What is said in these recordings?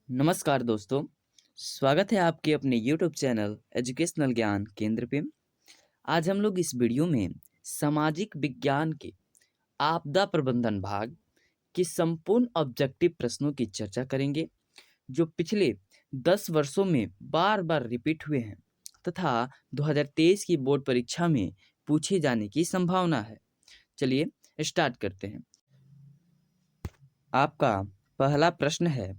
नमस्कार दोस्तों, स्वागत है आपके अपने यूट्यूब चैनल एजुकेशनल ज्ञान केंद्र पे। आज हम लोग इस वीडियो में सामाजिक विज्ञान के आपदा प्रबंधन भाग के संपूर्ण ऑब्जेक्टिव प्रश्नों की चर्चा करेंगे, जो पिछले 10 वर्षों में बार-बार रिपीट हुए हैं तथा 2023 की बोर्ड परीक्षा में पूछे जाने की संभावना है। चलिए स्टार्ट करते हैं। आपका पहला प्रश्न है,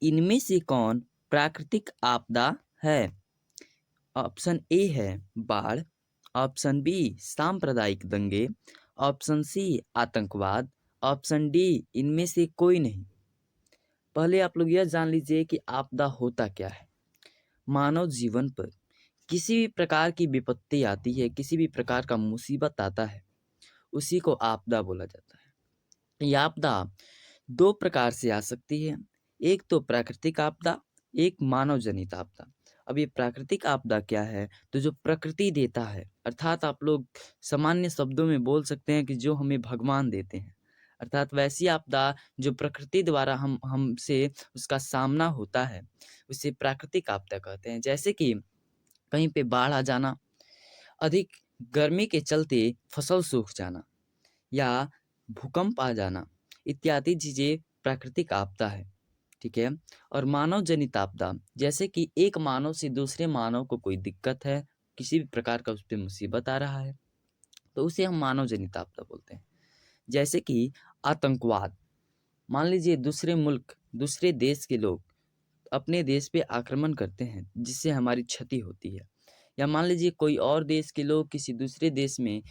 इनमें से कौन प्राकृतिक आपदा है? ऑप्शन ए है बाढ़, ऑप्शन बी सांप्रदायिक दंगे, ऑप्शन सी आतंकवाद, ऑप्शन डी इनमें से कोई नहीं। पहले आप लोग यह जान लीजिए कि आपदा होता क्या है। मानव जीवन पर किसी भी प्रकार की विपत्ति आती है, किसी भी प्रकार का मुसीबत आता है, उसी को आपदा बोला जाता है। यह आपदा दो प्रकार से आ सकती है, एक तो प्राकृतिक आपदा, एक मानव जनित आपदा। अब ये प्राकृतिक आपदा क्या है? तो जो प्रकृति देता है, अर्थात आप लोग सामान्य शब्दों में बोल सकते हैं कि जो हमें भगवान देते हैं, अर्थात वैसी आपदा जो प्रकृति द्वारा हम हमसे उसका सामना होता है, उसे प्राकृतिक आपदा कहते हैं। जैसे कि कहीं पे बाढ़ आ जाना, अधिक गर्मी के चलते फसल सूख जाना या भूकंप आ जाना, इत्यादि चीज़ें प्राकृतिक आपदा है, ठीक है? और मानव जनित आपदा, जैसे कि एक मानव से दूसरे मानव को कोई दिक्कत है, किसी भी प्रकार का उस पे मुसीबत आ रहा है, तो उसे हम मानव जनित आपदा बोलते हैं। जैसे कि आतंकवाद, मान लीजिए दूसरे मुल्क, दूसरे देश के लोग अपने देश पे आक्रमण करते हैं, जिससे हमारी क्षति होती है। या मान लीजिए कोई और देश के लोग किसी दूसरे देश में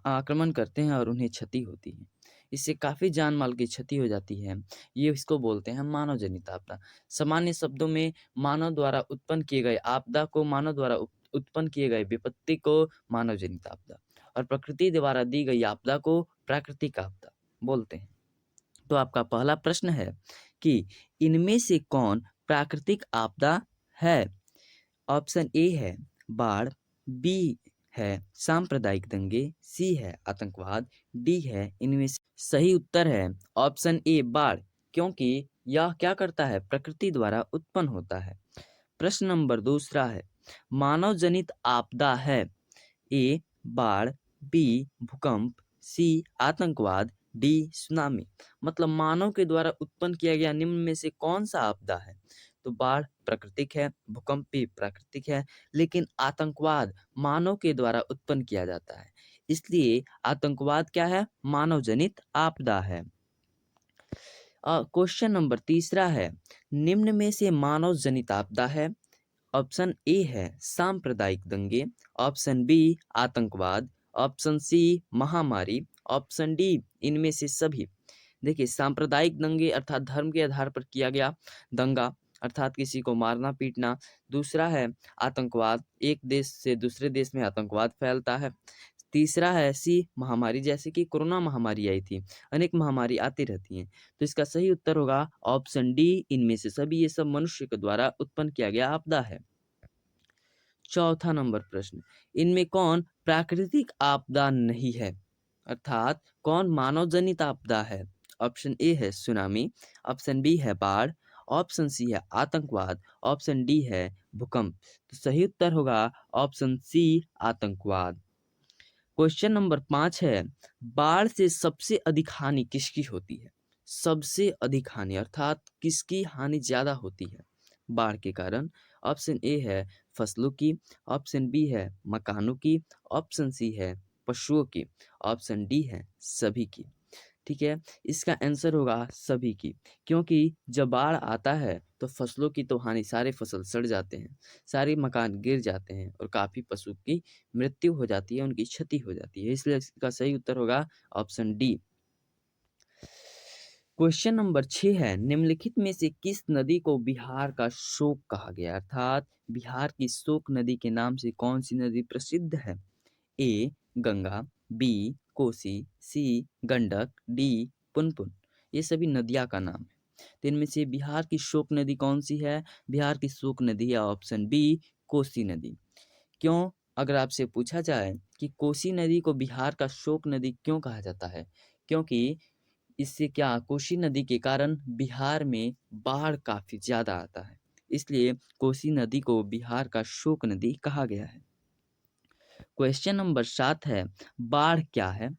आक्रमण करते हैं और उन्हें क्षति होती है। इससे काफ़ी जान-माल की क्षति हो जाती है। ये इसको बोलते हैं मानव जनित आपदा। सामान्य शब्दों में मानव द्वारा उत्पन्न किए गए आपदा को, मानव द्वारा उत्पन्न किए गए विपत्ति को मानव जनित आपदा, और प्रकृति द्वारा दी गई आपदा को प्राकृतिक आपदा बोलते हैं। तो आपका पहला प्रश्न है कि इनमें से कौन प्राकृतिक आपदा है? ऑप्शन ए है बाढ़, बी है सांप्रदायिक दंगे, सी है आतंकवाद, डी है इनमें से। सही उत्तर है ऑप्शन ए बाढ़, क्योंकि यह क्या करता है? प्रकृति द्वारा उत्पन्न होता है। प्रश्न नंबर दूसरा है, मानव जनित आपदा है ए बाढ़, बी भूकंप, सी आतंकवाद, डी सुनामी। मतलब मानव के द्वारा उत्पन्न किया गया निम्न में से कौन सा आपदा है? तो बाढ़ प्राकृतिक है, भूकंप भी प्राकृतिक है, लेकिन आतंकवाद मानव के द्वारा उत्पन्न किया जाता है, इसलिए आतंकवाद क्या है? मानव जनित आपदा है। क्वेश्चन नंबर तीसरा है, निम्न में से मानव जनित आपदा है? ऑप्शन ए है सांप्रदायिक दंगे, ऑप्शन बी आतंकवाद, ऑप्शन सी महामारी, ऑप्शन डी इनमें से सभी। देखिए, सांप्रदायिक दंगे अर्थात धर्म के आधार पर किया गया दंगा, अर्थात किसी को मारना पीटना। दूसरा है आतंकवाद, एक देश से दूसरे देश में आतंकवाद फैलता है। तीसरा है सी महामारी, जैसे कि कोरोना महामारी आई थी, अनेक महामारी आती रहती हैं। तो इसका सही उत्तर होगा ऑप्शन डी इनमें से सभी। ये सब मनुष्य के द्वारा उत्पन्न किया गया आपदा है। चौथा नंबर प्रश्न, इनमें कौन प्राकृतिक आपदा नहीं है? अर्थात कौन मानव जनित आपदा है? ऑप्शन ए है सुनामी, ऑप्शन बी है बाढ़, ऑप्शन सी है आतंकवाद, ऑप्शन डी है भूकंप। तो सही उत्तर होगा ऑप्शन सी आतंकवाद। क्वेश्चन नंबर 5 है, बाढ़ से सबसे अधिक हानि किसकी होती है? सबसे अधिक हानि अर्थात किसकी हानि ज़्यादा होती है बाढ़ के कारण? ऑप्शन ए है फसलों की, ऑप्शन बी है मकानों की, ऑप्शन सी है पशुओं की, ऑप्शन डी है सभी की। ठीक है, इसका आंसर होगा सभी की, क्योंकि जब बाढ़ आता है तो फसलों की तो हानि, सारे फसल सड़ जाते हैं, सारे मकान गिर जाते हैं और काफ़ी पशु की मृत्यु हो जाती है, उनकी क्षति हो जाती है, इसलिए इसका सही उत्तर होगा ऑप्शन डी। क्वेश्चन नंबर 6 है, निम्नलिखित में से किस नदी को बिहार का शोक कहा गया है? अर्थात बिहार की शोक नदी के नाम से कौन सी नदी प्रसिद्ध है? ए गंगा, बी कोसी, सी गंडक, डी पुनपुन। ये सभी नदियाँ का नाम है। तो इनमें से बिहार की शोक नदी कौन सी है? बिहार की शोक नदी है ऑप्शन बी कोसी नदी। क्यों? अगर आपसे पूछा जाए कि कोसी नदी को बिहार का शोक नदी क्यों कहा जाता है? क्योंकि इससे क्या कोसी नदी के कारण बिहार में बाढ़ काफ़ी ज़्यादा आता है, इसलिए कोसी नदी को बिहार का शोक नदी कहा गया है। क्वेश्चन नंबर 7 है, बाढ़ क्या है?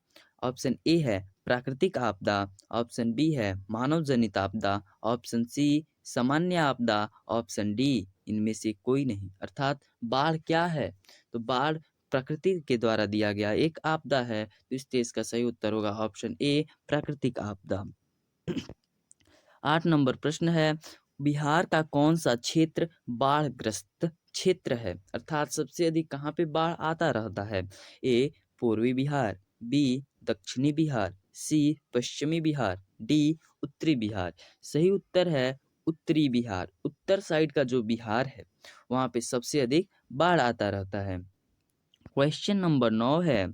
ऑप्शन ए है प्राकृतिक आपदा, ऑप्शन बी है मानव जनित आपदा, ऑप्शन सी सामान्य आपदा, ऑप्शन डी इनमें से कोई नहीं। अर्थात बाढ़ क्या है? तो बाढ़ प्रकृति के द्वारा दिया गया एक आपदा है, तो इस देश का सही उत्तर होगा ऑप्शन ए प्राकृतिक आपदा। 8 नंबर प्रश्न है, बिहार का कौन सा क्षेत्र बाढ़ग्रस्त क्षेत्र है? अर्थात सबसे अधिक कहाँ पे बाढ़ आता रहता है? ए पूर्वी बिहार, बी दक्षिणी बिहार, सी पश्चिमी बिहार, डी उत्तरी बिहार। सही उत्तर है उत्तरी बिहार। उत्तर साइड का जो बिहार है वहाँ पे सबसे अधिक बाढ़ आता रहता है। क्वेश्चन नंबर 9 है,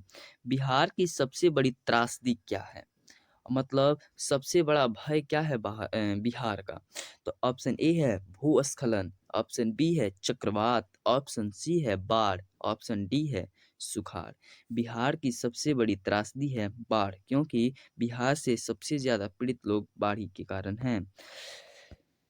बिहार की सबसे बड़ी त्रासदी क्या है? मतलब सबसे बड़ा भय क्या है बिहार का? तो ऑप्शन ए है भूस्खलन, ऑप्शन बी है चक्रवात, ऑप्शन सी है बाढ़, ऑप्शन डी है सुखाड़। बिहार की सबसे बड़ी त्रासदी है बाढ़, क्योंकि बिहार से सबसे ज़्यादा पीड़ित लोग बाढ़ के कारण हैं।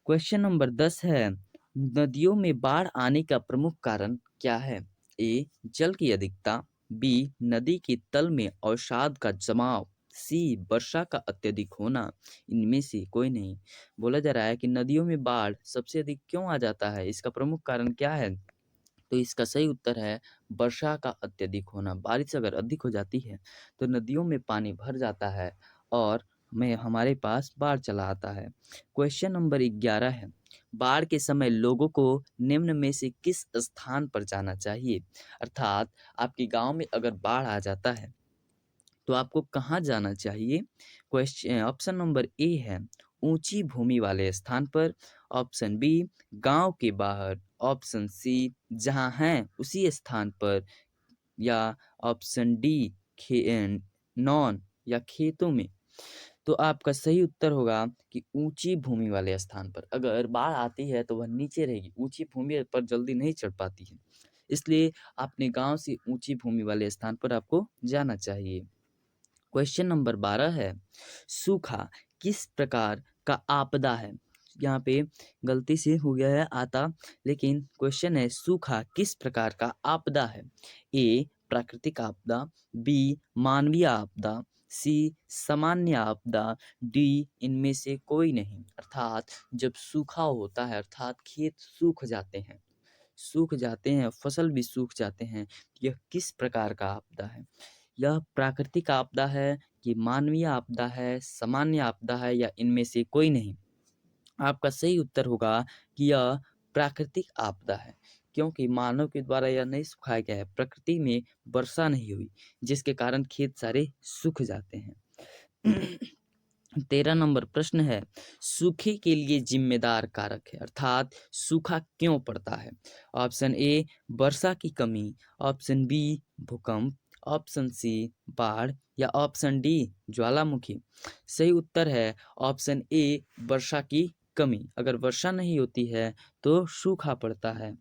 क्वेश्चन नंबर 10 है, नदियों में बाढ़ आने का प्रमुख कारण क्या है? ए जल की अधिकता, बी नदी के तल में अवसाद का जमाव, सी वर्षा का अत्यधिक होना। इनमें से कोई नहीं। बोला जा रहा है कि नदियों में बाढ़ सबसे अधिक क्यों आ जाता है, इसका प्रमुख कारण क्या है? तो इसका सही उत्तर है वर्षा का अत्यधिक होना। बारिश अगर अधिक हो जाती है तो नदियों में पानी भर जाता है और में हमारे पास बाढ़ चला आता है। क्वेश्चन नंबर 11 है, बाढ़ के समय लोगों को निम्न में से किस स्थान पर जाना चाहिए? अर्थात आपके गांव में अगर बाढ़ आ जाता है तो आपको कहाँ जाना चाहिए? क्वेश्चन ऑप्शन नंबर ए है ऊंची भूमि वाले स्थान पर, ऑप्शन बी गांव के बाहर, ऑप्शन सी जहां हैं उसी स्थान पर, या ऑप्शन डी नॉन या खेतों में। तो आपका सही उत्तर होगा कि ऊंची भूमि वाले स्थान पर। अगर बाढ़ आती है तो वह नीचे रहेगी, ऊंची भूमि पर जल्दी नहीं चढ़ पाती है, इसलिए अपने गांव से ऊंची भूमि वाले स्थान पर आपको जाना चाहिए। क्वेश्चन नंबर 12 है, सूखा किस प्रकार का आपदा है? यहाँ पे गलती से हो गया है आता, लेकिन क्वेश्चन है सूखा किस प्रकार का आपदा है? ए प्राकृतिक आपदा, बी मानवीय आपदा, सी सामान्य आपदा, डी इनमें से कोई नहीं। अर्थात जब सूखा होता है अर्थात खेत सूख जाते हैं, फसल भी सूख जाते हैं, यह किस प्रकार का आपदा है? यह प्राकृतिक आपदा है कि मानवीय आपदा है, सामान्य आपदा है, या इनमें से कोई नहीं? आपका सही उत्तर होगा कि यह प्राकृतिक आपदा है, क्योंकि मानव के द्वारा यह नहीं सुखाया गया है, प्रकृति में वर्षा नहीं हुई जिसके कारण खेत सारे सूख जाते हैं। 13 नंबर प्रश्न है, सूखे के लिए जिम्मेदार कारक है, अर्थात सूखा क्यों पड़ता है? ऑप्शन ए वर्षा की कमी, ऑप्शन बी भूकंप, ऑप्शन सी बाढ़, या ऑप्शन डी ज्वालामुखी। सही उत्तर है ऑप्शन ए वर्षा की कमी। अगर वर्षा नहीं होती है तो सूखा पड़ता है।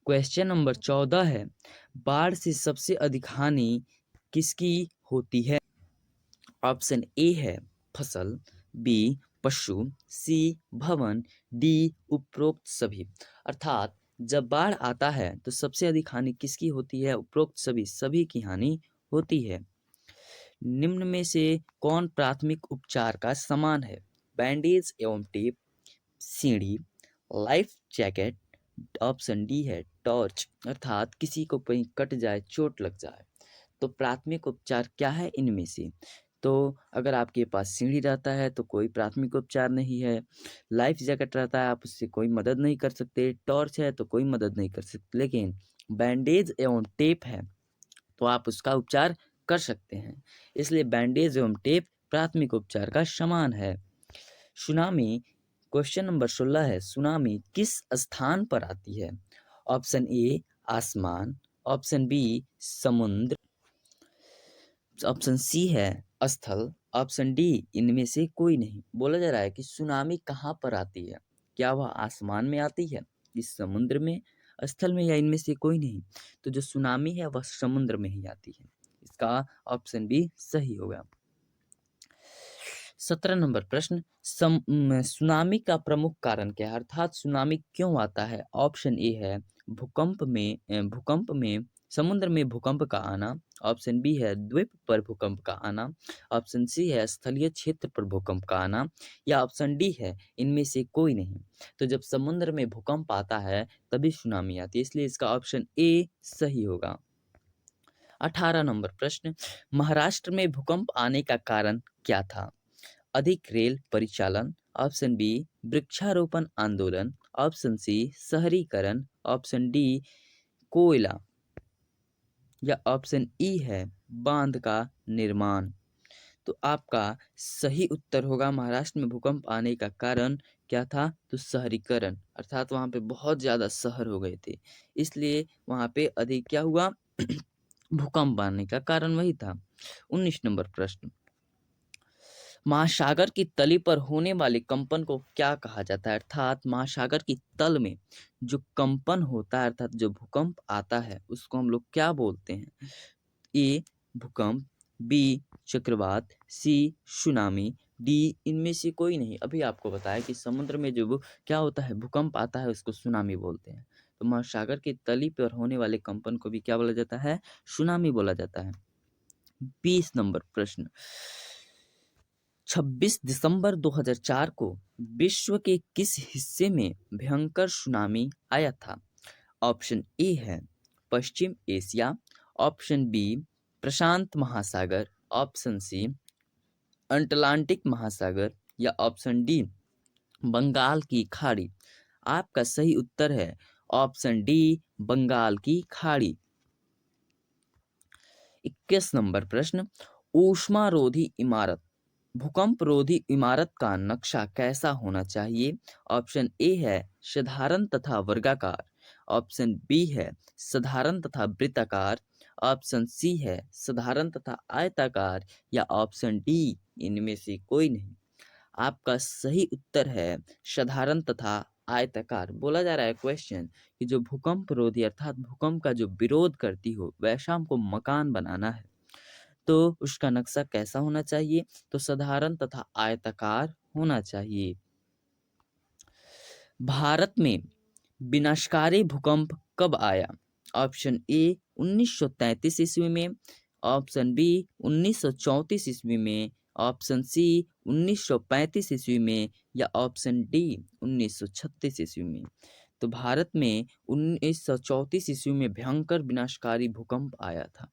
क्वेश्चन नंबर 14 है, बाढ़ से सबसे अधिक हानि किसकी होती है? ऑप्शन ए है फसल, बी पशु, सी भवन, डी उपरोक्त सभी। अर्थात जब बाढ़ आता है तो सबसे अधिक हानि किसकी होती है? उपरोक्त सभी की हानि होती है। निम्न में से कौन प्राथमिक उपचार का समान है? बैंडेज एवं टेप, सीढ़ी, लाइफ जैकेट, ऑप्शन डी है टॉर्च। अर्थात किसी को कहीं कट जाए, चोट लग जाए तो प्राथमिक उपचार क्या है इनमें से? तो अगर आपके पास सीढ़ी रहता है तो कोई प्राथमिक उपचार नहीं है, लाइफ जैकेट रहता है आप उससे कोई मदद नहीं कर सकते, टॉर्च है तो कोई मदद नहीं कर सकते, लेकिन बैंडेज एवं टेप है तो आप उसका उपचार कर सकते हैं। इसलिए बैंडेज एवं टेप प्राथमिक उपचार का समान है। सुनामी क्वेश्चन नंबर 16 है, सुनामी किस स्थान पर आती है? ऑप्शन ए आसमान, ऑप्शन बी समुद्र, ऑप्शन सी है स्थल, ऑप्शन डी इनमें से कोई नहीं। बोला जा रहा है कि सुनामी कहाँ पर आती है? क्या वह आसमान में आती है, इस समुद्र में, स्थल में, या इनमें से कोई नहीं? तो जो सुनामी है वह समुद्र में ही आती है। इसका ऑप्शन बी सही होगा। 17 नंबर प्रश्न, सुनामी का प्रमुख कारण क्या है, अर्थात सुनामी क्यों आता है। ऑप्शन ए है भूकंप में समुद्र में भूकंप का आना। ऑप्शन बी है द्वीप पर भूकंप का आना। ऑप्शन सी है स्थलीय क्षेत्र पर भूकंप का आना। या ऑप्शन डी है इनमें से कोई नहीं। तो जब समुद्र में भूकंप आता है तभी सुनामी आती है, इसलिए इसका ऑप्शन ए सही होगा। 18 नंबर प्रश्न, महाराष्ट्र में भूकंप आने का कारण क्या था। अधिक रेल परिचालन। ऑप्शन बी वृक्षारोपण आंदोलन। ऑप्शन सी शहरीकरण। ऑप्शन डी कोयला। या ऑप्शन ई है बांध का निर्माण। तो आपका सही उत्तर होगा महाराष्ट्र में भूकंप आने का कारण क्या था, तो शहरीकरण, अर्थात वहाँ पे बहुत ज़्यादा शहर हो गए थे, इसलिए वहाँ पे अधिक क्या हुआ भूकंप आने का कारण वही था। 19 नंबर प्रश्न, महासागर की तली पर होने वाले कंपन को क्या कहा जाता है, अर्थात महासागर की तल में जो कंपन होता है अर्थात जो भूकंप आता है उसको हम लोग क्या बोलते हैं। ए भूकंप, बी चक्रवात, सी सुनामी, डी इनमें से कोई नहीं। अभी आपको बताया कि समुद्र में जो क्या होता है भूकंप आता है उसको सुनामी बोलते हैं। तो महासागर की तली पर होने वाले कंपन को भी क्या बोला जाता है, सुनामी बोला जाता है। 20 नंबर प्रश्न, 26 दिसंबर 2004 को विश्व के किस हिस्से में भयंकर सुनामी आया था। ऑप्शन ए है पश्चिम एशिया। ऑप्शन बी प्रशांत महासागर। ऑप्शन सी अटलांटिक महासागर। या ऑप्शन डी बंगाल की खाड़ी। आपका सही उत्तर है ऑप्शन डी बंगाल की खाड़ी। 21 नंबर प्रश्न, ऊष्मारोधी इमारत भूकंप रोधी इमारत का नक्शा कैसा होना चाहिए। ऑप्शन ए है साधारण तथा वर्गाकार। ऑप्शन बी है साधारण तथा वृत्ताकार। ऑप्शन सी है साधारण तथा आयताकार। या ऑप्शन डी इनमें से कोई नहीं। आपका सही उत्तर है साधारण तथा आयताकार। बोला जा रहा है क्वेश्चन कि जो भूकंप रोधी अर्थात भूकंप का जो विरोध करती हो वैसा हमको मकान बनाना है, तो उसका नक्शा कैसा होना चाहिए, तो साधारण तथा आयताकार होना चाहिए। भारत में विनाशकारी भूकंप कब आया। ऑप्शन ए 1933 ईस्वी में। ऑप्शन बी 1934 ईस्वी में। ऑप्शन सी 1935 ईस्वी में। या ऑप्शन डी 1936 ईस्वी में। तो भारत में 1934 ईस्वी में भयंकर विनाशकारी भूकंप आया था।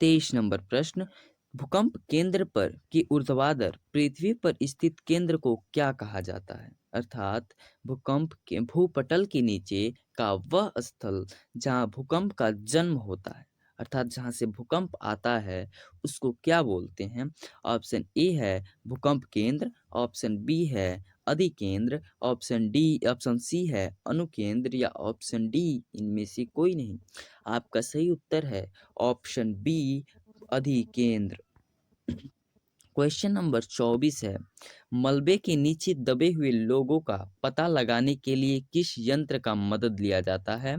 23 नंबर प्रश्न, भूकंप केंद्र पर की ऊर्ध्वाधर पृथ्वी पर स्थित केंद्र को क्या कहा जाता है, अर्थात भूकंप के भूपटल के नीचे का वह स्थल जहां भूकंप का जन्म होता है, अर्थात जहां से भूकंप आता है उसको क्या बोलते हैं। ऑप्शन ए है भूकंप केंद्र। ऑप्शन बी है अधिकेंद्र। ऑप्शन सी है अनुकेंद्र। या ऑप्शन डी इनमें से कोई नहीं। आपका सही उत्तर है ऑप्शन बी अधिकेंद्र। क्वेश्चन नंबर 24 है, मलबे के नीचे दबे हुए लोगों का पता लगाने के लिए किस यंत्र का मदद लिया जाता है।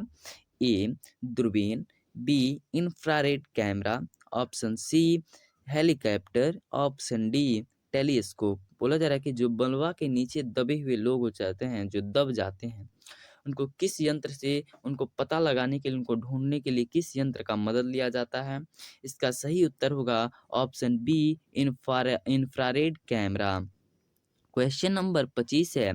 ए दूरबीन। B infrared camera. Option C helicopter. Option D telescope. बोला जा रहा है कि जो मलबा के नीचे दबे हुए लोग हो जाते हैं, जो दब जाते हैं, उनको किस यंत्र से उनको पता लगाने के लिए उनको ढूंढने के लिए किस यंत्र का मदद लिया जाता है। इसका सही उत्तर होगा option B infrared camera. Question number 25 है,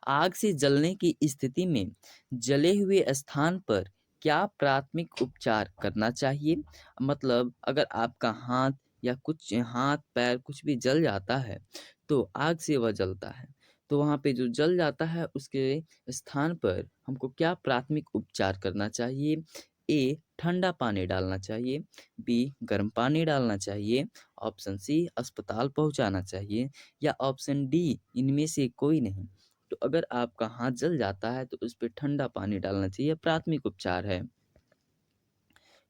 आग से जलने की स्थिति में जले हुए स्थान पर क्या प्राथमिक उपचार करना चाहिए। मतलब अगर आपका हाथ या कुछ हाथ पैर कुछ भी जल जाता है तो आग से वह जलता है, तो वहाँ पे जो जल जाता है उसके स्थान पर हमको क्या प्राथमिक उपचार करना चाहिए। ए ठंडा पानी डालना चाहिए। बी गर्म पानी डालना चाहिए। ऑप्शन सी अस्पताल पहुंचाना चाहिए। या ऑप्शन डी इनमें से कोई नहीं। तो अगर आपका हाथ जल जाता है तो उस पर ठंडा पानी डालना चाहिए, प्राथमिक उपचार है।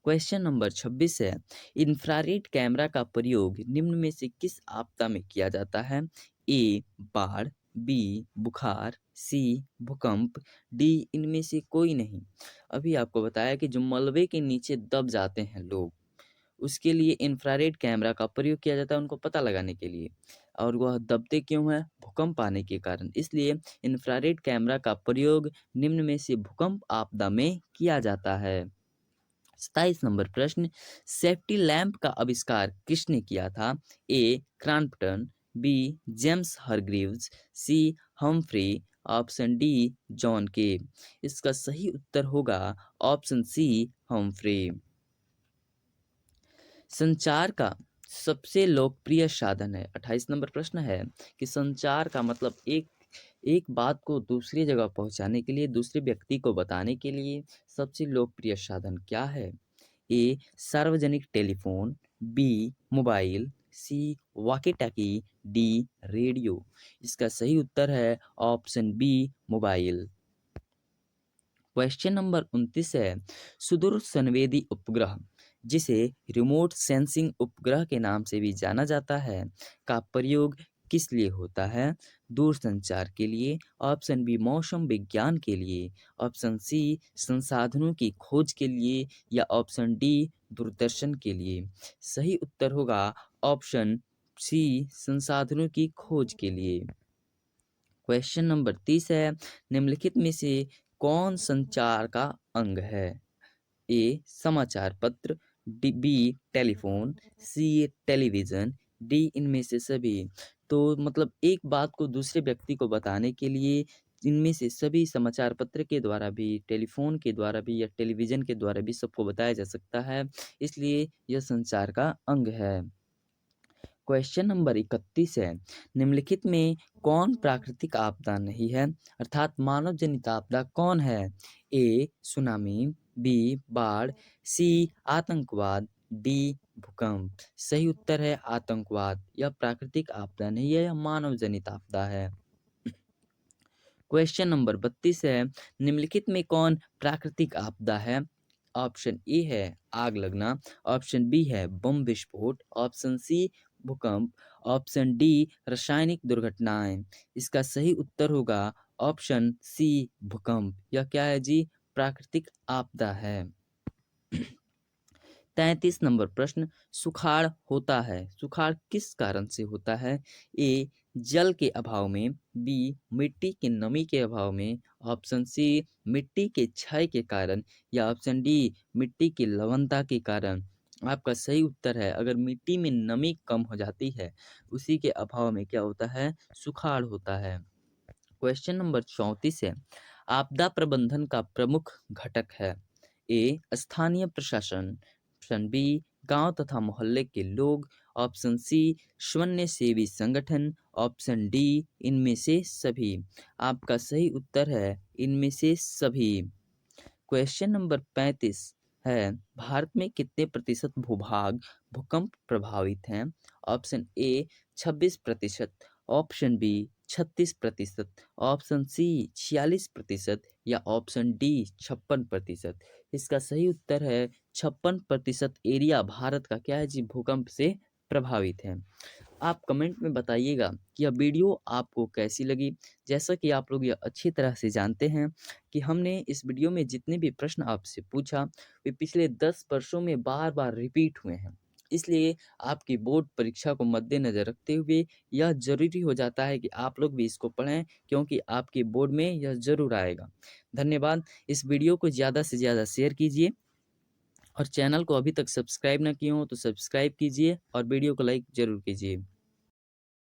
क्वेश्चन नंबर 26 है, इंफ्रारेड कैमरा का प्रयोग निम्न में से किस आपदा में किया जाता है। ए बाढ़। बी बुखार। सी भूकंप। डी इनमें से कोई नहीं। अभी आपको बताया कि जो मलबे के नीचे दब जाते हैं लोग उसके लिए इंफ्रारेड कैमरा का प्रयोग किया जाता है उनको पता लगाने के लिए। और वह दबते क्यों हैं? भूकंप आने के कारण। इसलिए इंफ्रारेड कैमरा का प्रयोग निम्न में से भूकंप आपदा में किया जाता है। 27 नंबर प्रश्न, सेफ्टी लैंप का आविष्कार किसने किया था? ए क्रॉम्पटन, बी जेम्स हरग्रीव्स, सी हम्फ्री, ऑप्शन डी जॉन के। इसका सही उत्तर होगा ऑप्शन सी हम्फ्री। संचार का सबसे लोकप्रिय साधन है। 28 नंबर प्रश्न है कि संचार का मतलब एक एक बात को दूसरी जगह पहुंचाने के लिए, दूसरे व्यक्ति को बताने के लिए सबसे लोकप्रिय साधन क्या है? ए सार्वजनिक telephone, B mobile, C walkie talkie, D radio. इसका सही उत्तर है option B mobile. Question number 29 है, सुदूर संवेदी उपग्रह जिसे रिमोट सेंसिंग उपग्रह के नाम से भी जाना जाता है का प्रयोग किस लिए होता है? दूरसंचार के लिए, ऑप्शन बी मौसम विज्ञान के लिए, ऑप्शन सी संसाधनों की खोज के लिए, या ऑप्शन डी दूरदर्शन के लिए। सही उत्तर होगा ऑप्शन सी संसाधनों की खोज के लिए। क्वेश्चन नंबर 30 है, निम्नलिखित में से कौन संचार का अंग है? ए समाचार पत्र, डी बी टेलीफोन, सी टेलीविजन, डी इनमें से सभी। तो मतलब एक बात को दूसरे व्यक्ति को बताने के लिए इनमें से सभी समाचार पत्र के द्वारा भी, टेलीफोन के द्वारा भी या टेलीविजन के द्वारा भी सबको बताया जा सकता है, इसलिए यह संचार का अंग है। क्वेश्चन नंबर 31 है, निम्नलिखित में कौन प्राकृतिक आपदा नहीं है, अर्थात मानव जनित आपदा कौन है? ए सुनामी, बी बाढ़, सी आतंकवाद, डी भूकंप। सही उत्तर है आतंकवाद। यह प्राकृतिक आपदा नहीं है, यह मानव जनित आपदा है। क्वेश्चन नंबर 32 है, निम्नलिखित में कौन प्राकृतिक आपदा है? ऑप्शन ए है आग लगना, ऑप्शन बी है बम विस्फोट, ऑप्शन सी भूकंप, ऑप्शन डी रासायनिक दुर्घटनाएं। इसका सही उत्तर होगा ऑप्शन सी भूकंप। यह क्या है जी? प्राकृतिक आपदा है। 33 नंबर प्रश्न, सुखाड़ होता है, सुखाड़ किस कारण से होता है? ए जल के अभाव में, बी मिट्टी की नमी के अभाव में, ऑप्शन सी मिट्टी के क्षय के कारण, या ऑप्शन डी मिट्टी की लवणता के कारण। आपका सही उत्तर है, अगर मिट्टी में नमी कम हो जाती है उसी के अभाव में क्या होता है? सुखाड़ होता है। क्वेश्चन नंबर 34 है, आपदा प्रबंधन का प्रमुख घटक है? ए स्थानीय प्रशासन, ऑप्शन बी गांव तथा मोहल्ले के लोग, ऑप्शन सी स्वयं सेवी संगठन, ऑप्शन डी इनमें से सभी। आपका सही उत्तर है इनमें से सभी। क्वेश्चन नंबर 35 है, भारत में कितने प्रतिशत भूभाग भूकंप प्रभावित हैं? Option A 26%, option B 36%, option C 46%, या ऑप्शन डी 56%। इसका सही उत्तर है 56% एरिया भारत का क्या है जी? भूकंप से प्रभावित है। आप कमेंट में बताइएगा कि यह वीडियो आपको कैसी लगी। जैसा कि आप लोग यह अच्छी तरह से जानते हैं कि हमने इस वीडियो में जितने भी प्रश्न आपसे पूछा वे पिछले 10 वर्षों में बार बार रिपीट हुए हैं। इसलिए आपकी बोर्ड परीक्षा को मद्देनज़र रखते हुए यह ज़रूरी हो जाता है कि आप लोग भी इसको पढ़ें, क्योंकि आपके बोर्ड में यह ज़रूर आएगा। धन्यवाद। इस वीडियो को ज़्यादा से ज़्यादा शेयर कीजिए और चैनल को अभी तक सब्सक्राइब ना किए हो तो सब्सक्राइब कीजिए और वीडियो को लाइक ज़रूर कीजिए।